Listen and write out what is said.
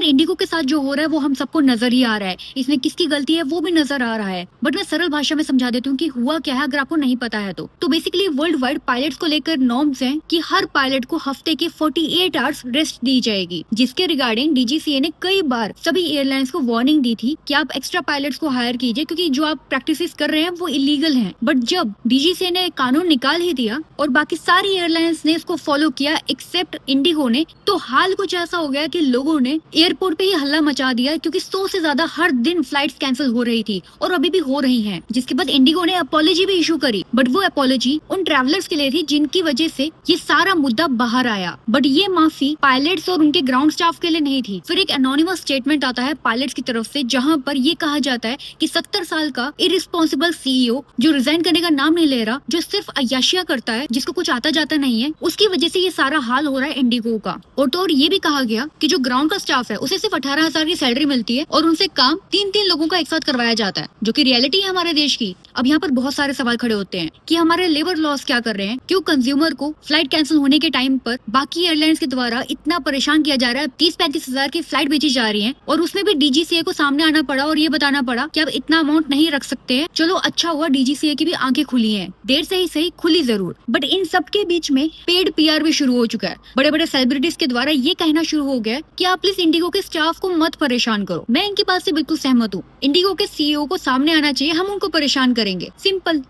Indigo के साथ जो हो रहा है वो हम सबको नजर ही आ रहा है, इसमें किसकी गलती है वो भी नजर आ रहा है। बट मैं सरल भाषा में समझा देती हूँ कि हुआ क्या है अगर आपको नहीं पता है तो बेसिकली वर्ल्ड वाइड पायलट्स को लेकर नॉर्म्स हैं कि हर पायलट को हफ्ते के 48 आवर्स रेस्ट दी जाएगी, जिसके रिगार्डिंग डीजीसीए ने कई बार सभी एयरलाइंस को वार्निंग दी थी कि आप एक्स्ट्रा पायलट्स को हायर कीजिए क्योंकि जो आप प्रैक्टिस कर रहे हैं वो इलीगल है। बट जब डीजीसीए ने कानून निकाल ही दिया और बाकी सारी एयरलाइंस ने इसको फॉलो किया एक्सेप्ट इंडिगो ने, तो हाल कुछ ऐसा हो गया कि लोगों ने एयरपोर्ट पे ही हल्ला मचा दिया क्योंकि 100 से ज्यादा हर दिन फ्लाइट्स कैंसिल हो रही थी और अभी भी हो रही हैं। जिसके बाद इंडिगो ने अपॉलॉजी भी इशू करी, बट वो अपॉलॉजी उन ट्रैवलर्स के लिए थी जिनकी वजह से ये सारा मुद्दा बाहर आया। बट ये माफी पायलट्स और उनके ग्राउंड स्टाफ के लिए नहीं थी। फिर एक एनोनिमस स्टेटमेंट आता है पायलट्स की तरफ से जहाँ पर ये कहा जाता है कि 70 साल का इरिस्पॉन्सिबल सीईओ जो रिजाइन करने का नाम नहीं ले रहा, जो सिर्फ अय्याशियां करता है, जिसको कुछ आता जाता नहीं है, उसकी वजह से ये सारा हाल हो रहा है इंडिगो का। और तो और ये भी कहा गया कि जो ग्राउंड का स्टाफ है उसे सिर्फ 18,000 की सैलरी मिलती है और उनसे काम 3-3 लोगों का एक साथ करवाया जाता है, जो कि रियलिटी है हमारे देश की। अब यहाँ पर बहुत सारे सवाल खड़े होते हैं कि हमारे लेबर लॉस क्या कर रहे हैं, क्यों कंज्यूमर को फ्लाइट कैंसिल होने के टाइम पर बाकी एयरलाइंस के द्वारा इतना परेशान किया जा रहा है। 30-35 हजार की फ्लाइट भेजी जा रही है और उसमें भी डीजीसीए को सामने आना पड़ा और ये बताना पड़ा कि आप इतना अमाउंट नहीं रख सकते हैं। चलो अच्छा हुआ डीजीसीए की भी आंखें खुली हैं, देर से ही सही खुली जरूर। बट इन सब के बीच में पेड पीआर भी शुरू हो चुका है। बड़े बड़े सेलिब्रिटीज के द्वारा ये कहना शुरू हो गया कि आप प्लीज इंडिगो के स्टाफ को मत परेशान करो। मैं इनकी बात से बिल्कुल सहमत हूँ। इंडिगो के सीईओ को सामने आना चाहिए, हम उनको परेशान करेंगे, सिंपल।